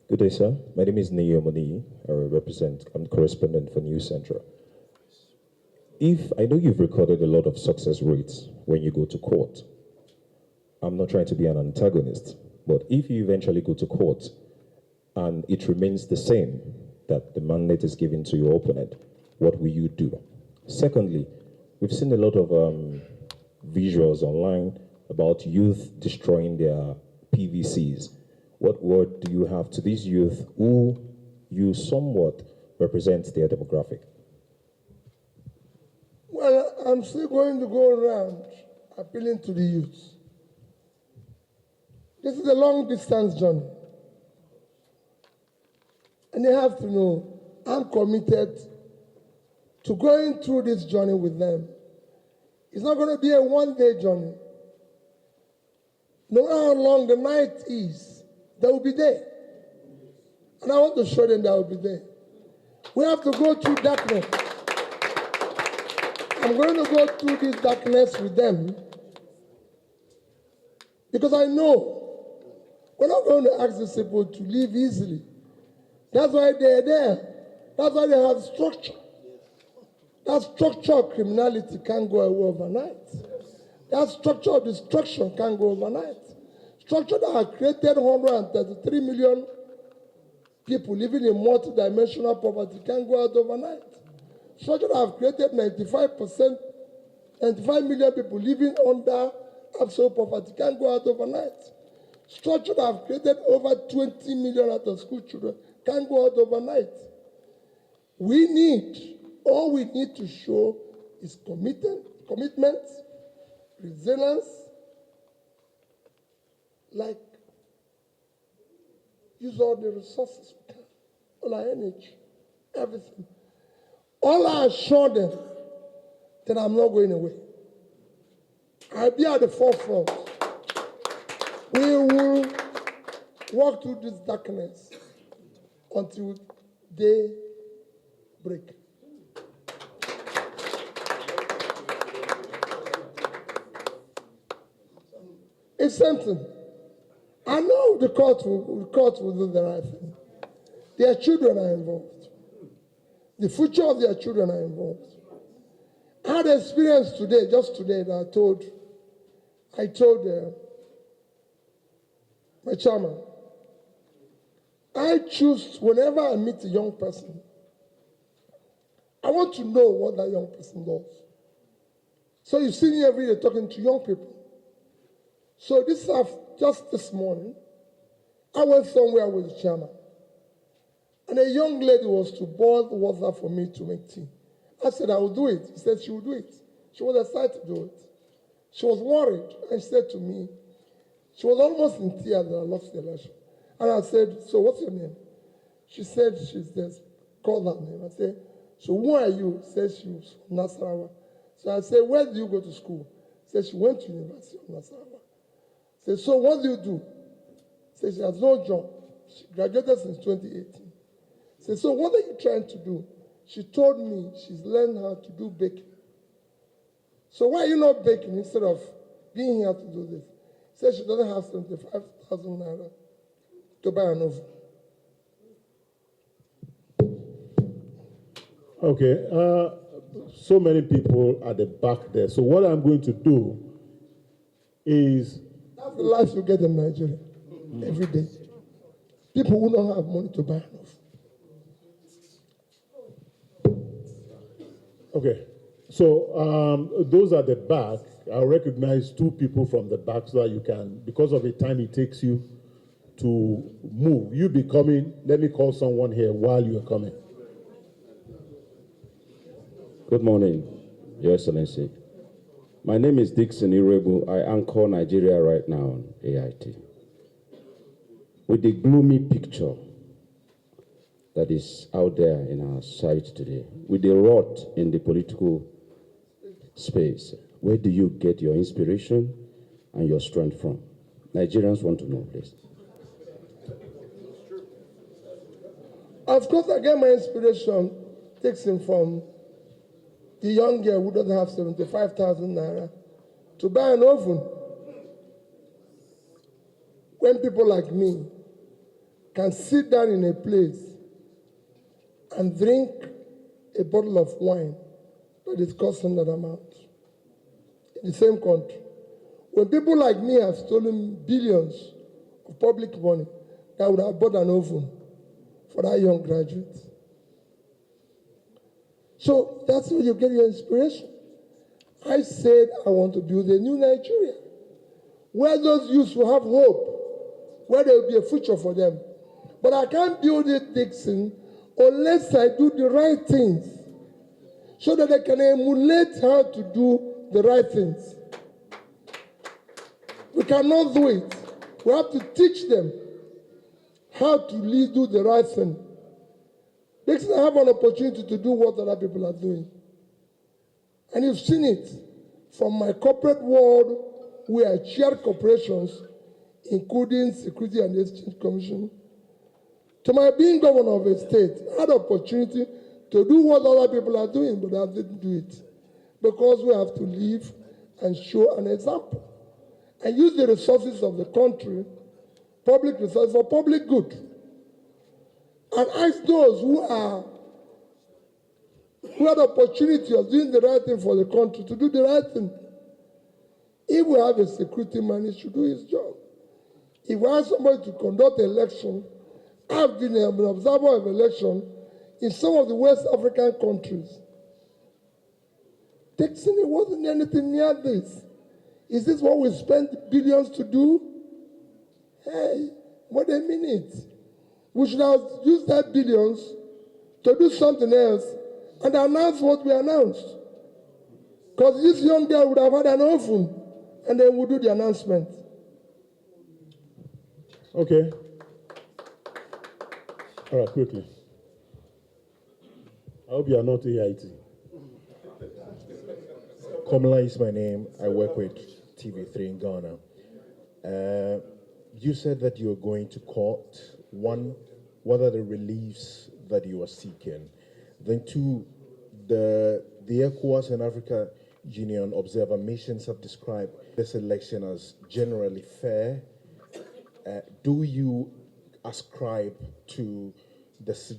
Good day, sir. My name is Niyomoni. I'm correspondent for News Central. I know you've recorded a lot of success rates when you go to court. I'm not trying to be an antagonist, but if you eventually go to court and it remains the same, that the mandate is given to your opponent, what will you do? Secondly, we've seen a lot of visuals online about youth destroying their PVCs. What word do you have to these youth who you somewhat represent their demographic? Well, I'm still going to go around appealing to the youth. This is a long-distance journey. And they have to know I'm committed to going through this journey with them. It's not going to be a one-day journey. No matter how long the night is, they will be there. And I want to show them that I will be there. We have to go through darkness. I'm going to go through this darkness with them because I know we're not going to ask these people to live easily. That's why they're there. That's why they have structure. That structure of criminality can't go away overnight. That structure of destruction can't go overnight. Structure that has created 133 million people living in multi-dimensional poverty can't go out overnight. Structure that have created 95 million people living under absolute poverty can't go out overnight. Structure that have created over 20 million out-of-school children can't go out overnight. All we need to show is commitment, resilience, like use all the resources we can, all our energy, everything. All I assure them that I'm not going away. I'll be at the forefront. We will walk through this darkness until day break. It's something. I know the court will do the right thing. Their children are involved. The future of their children are involved. I had an experience today, just today, that I told my chairman, I choose, whenever I meet a young person, I want to know what that young person does. So you see me every day talking to young people. So just this morning, I went somewhere with the chairman. And a young lady was to boil water for me to make tea. I said, I will do it. He said she will do it. She was excited to do it. She was worried. And she said to me, she was almost in tears that I lost the election. And I said, so what's your name? She said she's just called her name. I said, so who are you? She said she was from Nasarawa. So I said, where do you go to school? She said she went to University of Nasarawa. I said, so what do you do? She said she has no job. She graduated since 2018. I said, so what are you trying to do? She told me she's learned how to do baking. So why are you not baking instead of being here to do this? She said she doesn't have 75,000 naira to buy an oven. Okay, so many people at the back there. So what I'm going to do is... That's the life you get in Nigeria every day. People who don't have money to buy an oven. Okay, so those at the back, I'll recognize two people from the back so that you can, because of the time it takes you to move. You be coming, let me call someone here while you are coming. Good morning, Your Excellency. My name is Dixon Irebu. I anchor Nigeria right now on AIT. With the gloomy picture that is out there in our society today, with the rot in the political space, where do you get your inspiration and your strength from? Nigerians want to know, please. Of course, I get my inspiration taken from the young girl who doesn't have 75,000 naira to buy an oven. When people like me can sit down in a place and drink a bottle of wine that is costing that amount in the same country. When people like me have stolen billions of public money, I would have bought an oven for that young graduate. So that's where you get your inspiration. I said I want to build a new Nigeria, where those youths will have hope, where there will be a future for them. But I can't build it, Dixon, unless I do the right things, so that they can emulate how to do the right things. We cannot do it. We have to teach them how to do the right thing. Dixon, I have an opportunity to do what other people are doing. And you've seen it from my corporate world, where I chaired corporations, including Security and Exchange Commission, to my being governor of a state. I had an opportunity to do what other people are doing, but I didn't do it. Because we have to live and show an example. And use the resources of the country, public resources, for public good. And ask those who had the opportunity of doing the right thing for the country to do the right thing. If we have a security man, he should do his job. If we have somebody to conduct election, I've been an observer of election in some of the West African countries. Dixon, it wasn't anything near this. Is this what we spend billions to do? Hey, what a minute. We should have used that billions to do something else and announce what we announced. Because this young girl would have had an oven and then we'll do the announcement. Okay. All right, quickly. I hope you are not AIT. Komala is my name. I work with TV3 in Ghana. You said that you are going to court. One, what are the reliefs that you are seeking? Then two, the ECOWAS and Africa Union observer missions have described this election as generally fair. Do you ascribe to the suggestion